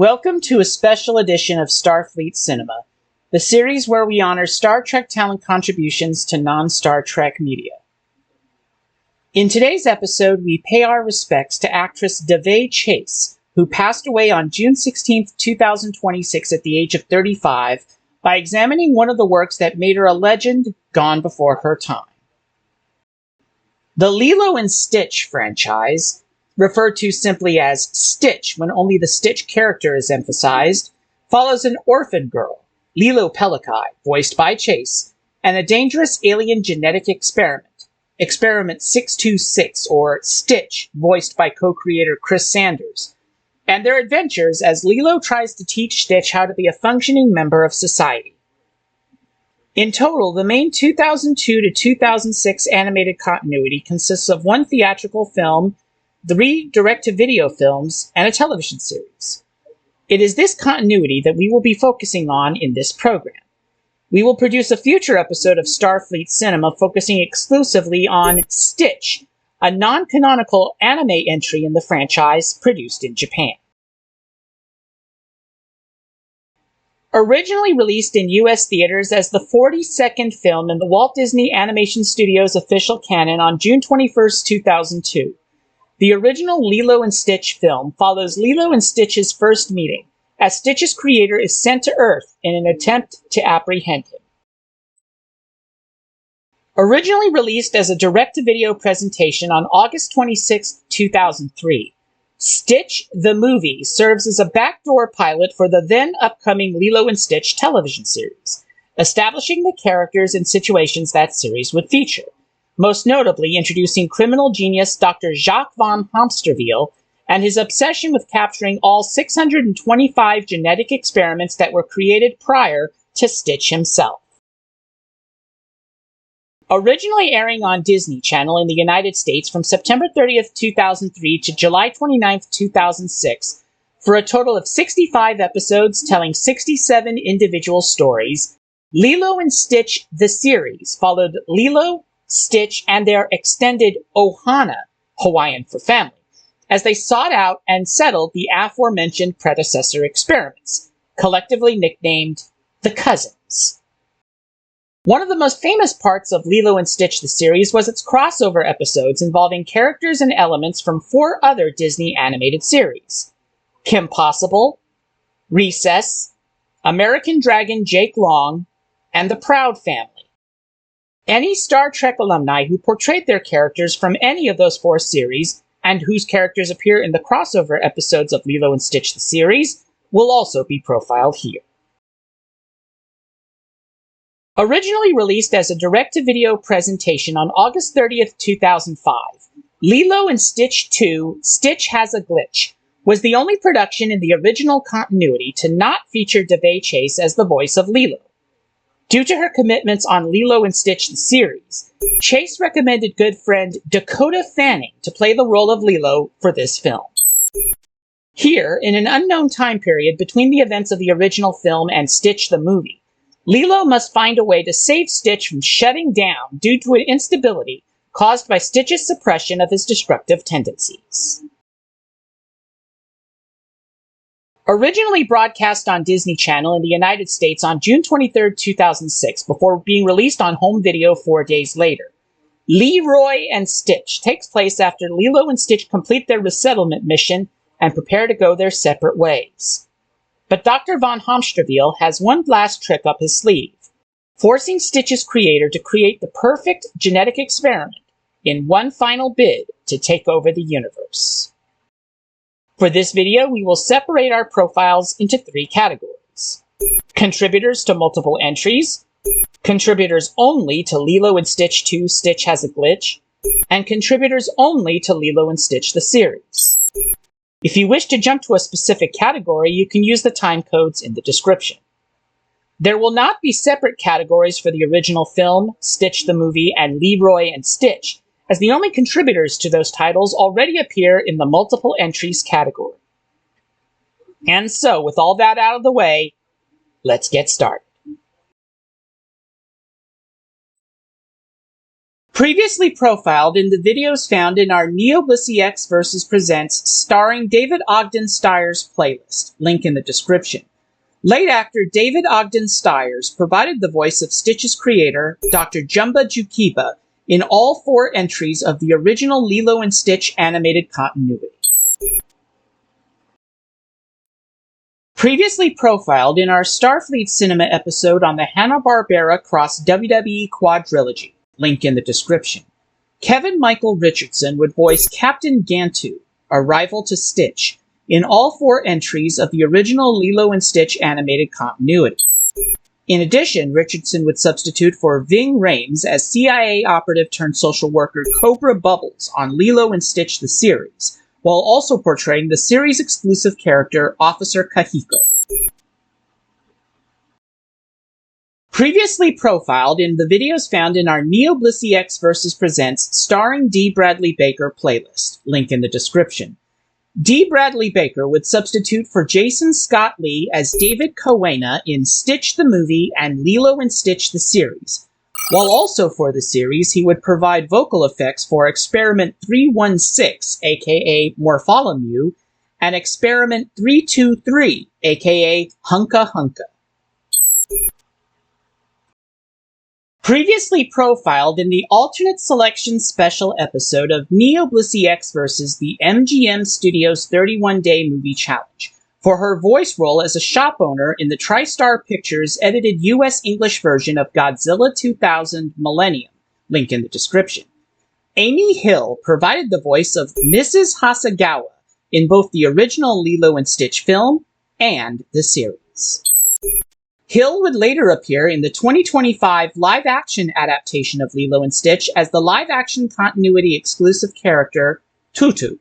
Welcome to a special edition of Starfleet Cinema, the series where we honor Star Trek talent contributions to non-Star Trek media. In today's episode, we pay our respects to actress Daveigh Chase, who passed away on June 16, 2026 at the age of 35, by examining one of the works that made her a legend gone before her time. The LILO Stitch franchise, referred to simply as Stitch when only the Stitch character is emphasized, follows an orphan girl, LILO Pellici, voiced by Chase, and a dangerous alien genetic experiment, Experiment 626, or Stitch, voiced by co-creator Chris Sanders, and their adventures as LILO tries to teach Stitch how to be a functioning member of society. In total, the main 2002 to 2006 animated continuity consists of one theatrical film, 3 direct-to-video films, and a television series. It is this continuity that we will be focusing on in this program. We will produce a future episode of Starfleet Cinema focusing exclusively on Stitch, a non-canonical anime entry in the franchise produced in Japan. Originally released in US theaters as the 42nd film in the Walt Disney Animation Studios official canon on June 21, 2002. The original Lilo and Stitch film follows Lilo and Stitch's first meeting, as Stitch's creator is sent to Earth in an attempt to apprehend him. Originally released as a direct-to-video presentation on August 26, 2003, Stitch the Movie serves as a backdoor pilot for the then-upcoming Lilo and Stitch television series, establishing the characters and situations that series would feature, most notably introducing criminal genius Dr. Jacques von Hamsterviel and his obsession with capturing all 625 genetic experiments that were created prior to Stitch himself. Originally airing on Disney Channel in the United States from September 30, 2003 to July 29, 2006, for a total of 65 episodes telling 67 individual stories, Lilo and Stitch the series followed Lilo, Stitch, and their extended Ohana, Hawaiian for family, as they sought out and settled the aforementioned predecessor experiments, collectively nicknamed the Cousins. One of the most famous parts of Lilo and Stitch the series was its crossover episodes involving characters and elements from 4 other Disney animated series: Kim Possible, Recess, American Dragon Jake Long, and the Proud Family. Any Star Trek alumni who portrayed their characters from any of those 4 series, and whose characters appear in the crossover episodes of Lilo and Stitch the series, will also be profiled here. Originally released as a direct-to-video presentation on August 30, 2005, Lilo and Stitch 2, Stitch Has a Glitch, was the only production in the original continuity to not feature Daveigh Chase as the voice of Lilo. Due to her commitments on Lilo and Stitch the series, Chase recommended good friend Dakota Fanning to play the role of Lilo for this film. Here, in an unknown time period between the events of the original film and Stitch the movie, Lilo must find a way to save Stitch from shutting down due to an instability caused by Stitch's suppression of his destructive tendencies. Originally broadcast on Disney Channel in the United States on June 23, 2006, before being released on home video 4 days later, Leroy and Stitch takes place after Lilo and Stitch complete their resettlement mission and prepare to go their separate ways. But Dr. von Homsterville has one last trick up his sleeve, forcing Stitch's creator to create the perfect genetic experiment in one final bid to take over the universe. For this video, we will separate our profiles into 3 categories: contributors to multiple entries, contributors only to Lilo and Stitch 2 Stitch Has a Glitch, and contributors only to Lilo and Stitch the series. If you wish to jump to a specific category, you can use the time codes in the description. There will not be separate categories for the original film, Stitch the Movie, and Leroy and Stitch, as the only contributors to those titles already appear in the multiple entries category. And so, with all that out of the way, let's get started. Previously profiled in the videos found in our NeoBlisseyX vs. Presents starring David Ogden Stiers playlist, link in the description. Late actor David Ogden Stiers provided the voice of Stitch's creator, Dr. Jumba Jookiba, in all 4 entries of the original Lilo and Stitch animated continuity. Previously profiled in our Starfleet Cinema episode on the Hanna-Barbera Cross WWE Quadrilogy, link in the description. Kevin Michael Richardson would voice Captain Gantu, a rival to Stitch, in all 4 entries of the original Lilo and Stitch animated continuity. In addition, Richardson would substitute for Ving Rhames as CIA operative turned social worker Cobra Bubbles on Lilo and Stitch the series, while also portraying the series exclusive character Officer Kahiko. Previously profiled in the videos found in our NeoBlisseyX vs. Presents starring D. Bradley Baker playlist, link in the description. D. Bradley Baker would substitute for Jason Scott Lee as David Coena in Stitch the Movie and Lilo and Stitch the series, while also for the series he would provide vocal effects for Experiment 316, aka Morpholomew, and Experiment 323, aka Hunka Hunka. Previously profiled in the alternate selection special episode of NeoBlisseyX vs. the MGM Studios 31-Day Movie Challenge, for her voice role as a shop owner in the TriStar Pictures edited US English version of Godzilla 2000 Millennium, link in the description. Amy Hill provided the voice of Mrs. Hasagawa in both the original Lilo and Stitch film and the series. Hill would later appear in the 2025 live-action adaptation of Lilo and Stitch as the live-action continuity exclusive character, Tutu.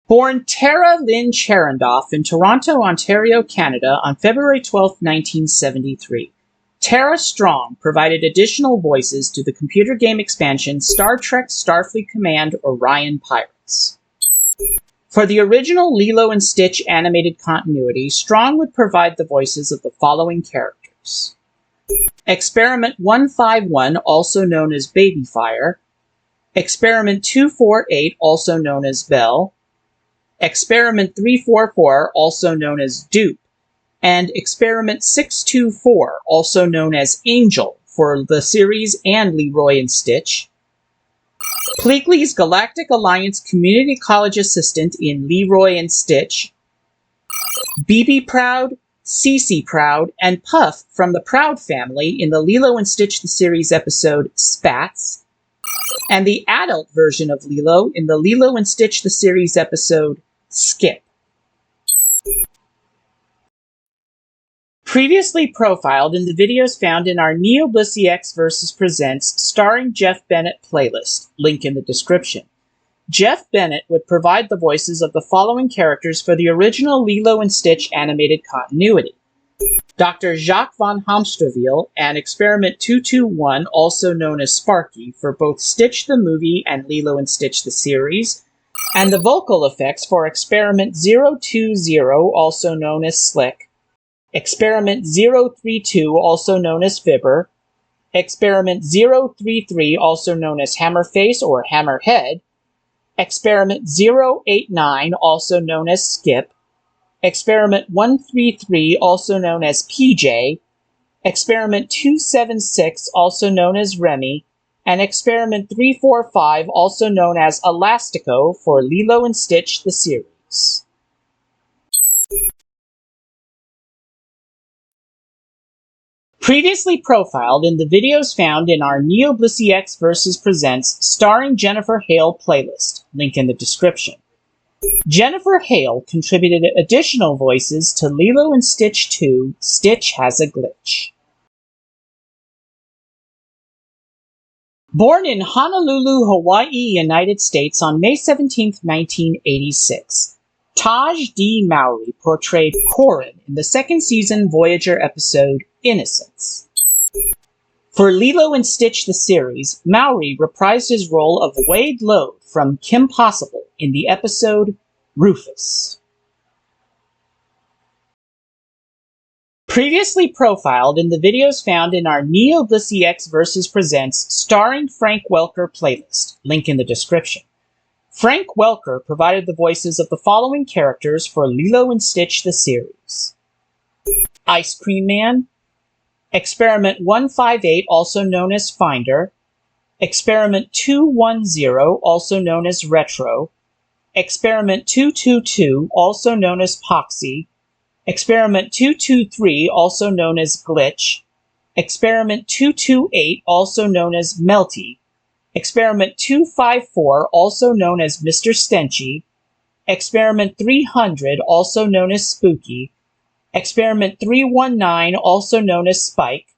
Born Tara Lynn Cherendoff in Toronto, Ontario, Canada on February 12, 1973, Tara Strong provided additional voices to the computer game expansion Star Trek Starfleet Command Orion Pirates. For the original Lilo and Stitch animated continuity, Strong would provide the voices of the following characters: Experiment 151, also known as Babyfire, Experiment 248, also known as Belle, Experiment 344, also known as Dupe, and Experiment 624, also known as Angel, for the series and Leroy and Stitch, Pleakley's Galactic Alliance Community College Assistant in Leroy and Stitch, BB Proud, Cece Proud, and Puff from the Proud family in the Lilo and Stitch the series episode Spats, and the adult version of Lilo in the Lilo and Stitch the series episode Skip. Previously profiled in the videos found in our NeoBlisseyX vs. Presents starring Jeff Bennett playlist, link in the description. Jeff Bennett would provide the voices of the following characters for the original Lilo and Stitch animated continuity: Dr. Jacques von Homsterville and Experiment 221, also known as Sparky, for both Stitch the Movie and Lilo and Stitch the series, and the vocal effects for Experiment 020, also known as Slick, Experiment 032, also known as Fibber, Experiment 033, also known as Hammerface or Hammerhead, Experiment 089, also known as Skip, Experiment 133, also known as PJ, Experiment 276, also known as Remy, and Experiment 345, also known as Elastico, for Lilo and Stitch the series. series. Previously profiled in the videos found in our NeoBlisseyX vs. Presents starring Jennifer Hale playlist, link in the description. Jennifer Hale contributed additional voices to Lilo and Stitch 2, Stitch Has a Glitch. Born in Honolulu, Hawaii, United States on May 17, 1986, Taj D. Mowry portrayed Corin in the second season Voyager episode Innocence. For Lilo and Stitch the series, Mowry reprised his role of Wade Lode from Kim Possible in the episode Rufus. Previously profiled in the videos found in our NeoBlisseyX vs. Presents starring Frank Welker playlist, link in the description. Frank Welker provided the voices of the following characters for Lilo and Stitch the series: Ice Cream Man, Experiment 158, also known as Finder, Experiment 210, also known as Retro, Experiment 222, also known as Poxy, Experiment 223, also known as Glitch, Experiment 228, also known as Melty, Experiment 254, also known as Mr. Stenchy, Experiment 300, also known as Spooky, Experiment 319, also known as Spike,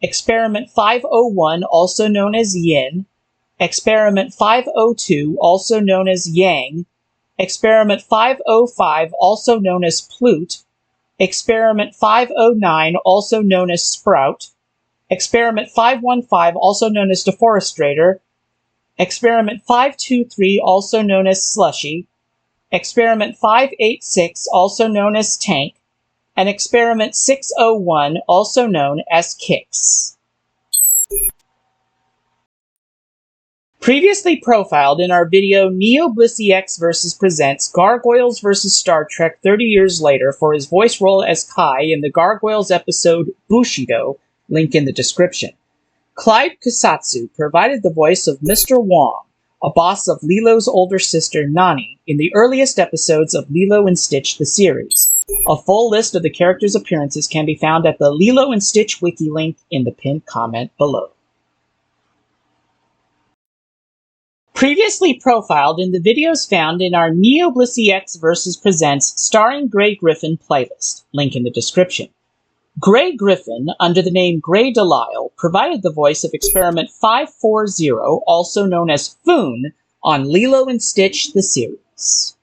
Experiment 501, also known as Yin, Experiment 502, also known as Yang, Experiment 505, also known as Plute, Experiment 509, also known as Sprout, Experiment 515, also known as Deforestator, Experiment 523, also known as Slushy, Experiment 586, also known as Tank, and Experiment 601, also known as Kix. Previously profiled in our video NeoBlisseyX vs. Presents Gargoyles vs. Star Trek 30 Years Later for his voice role as Kai in the Gargoyles episode Bushido, link in the description. Clyde Kusatsu provided the voice of Mr. Wong, a boss of Lilo's older sister Nani, in the earliest episodes of Lilo and Stitch the series. A full list of the characters' appearances can be found at the Lilo and Stitch wiki link in the pinned comment below. Previously profiled in the videos found in our NeoBlisseyX vs. Presents starring Grey Griffin playlist, link in the description. Grey Griffin, under the name Grey Delisle, provided the voice of Experiment 540, also known as Foon, on Lilo and Stitch the series.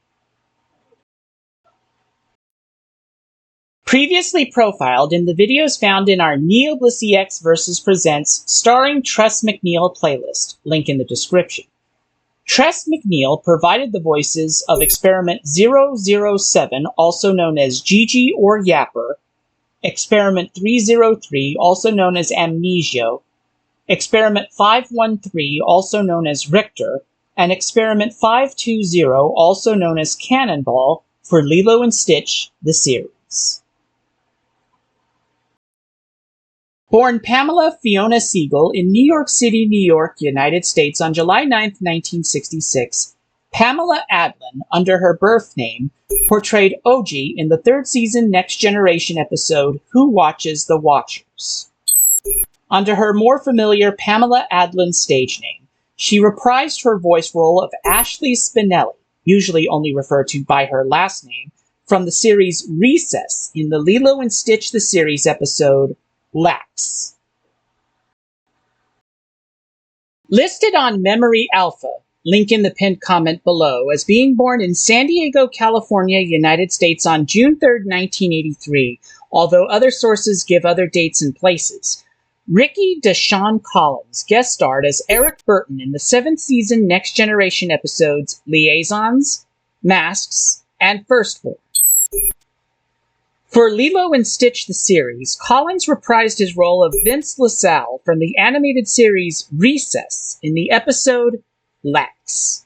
Previously profiled in the videos found in our NeoBlisseyX vs. Presents starring Tress MacNeille playlist, link in the description. Tress MacNeille provided the voices of Experiment 007, also known as Gigi or Yapper, Experiment 303, also known as Amnesio, Experiment 513, also known as Richter, and Experiment 520, also known as Cannonball, for Lilo and Stitch the series. Born Pamela Fiona Siegel in New York City, New York, United States on July 9, 1966, Pamela Adlon, under her birth name, portrayed Oji in the third season Next Generation episode Who Watches the Watchers. Under her more familiar Pamela Adlon stage name, she reprised her voice role of Ashley Spinelli, usually only referred to by her last name, from the series Recess in the Lilo and Stitch the series episode Lax. Listed on Memory Alpha, link in the pinned comment below, as being born in San Diego, California, United States on June 3, 1983, although other sources give other dates and places. Ricky Deshawn Collins guest starred as Eric Burton in the 7th season Next Generation episodes Liaisons, Masks, and Firstborn. For Lilo and Stitch the series, Collins reprised his role of Vince LaSalle from the animated series Recess in the episode Lax.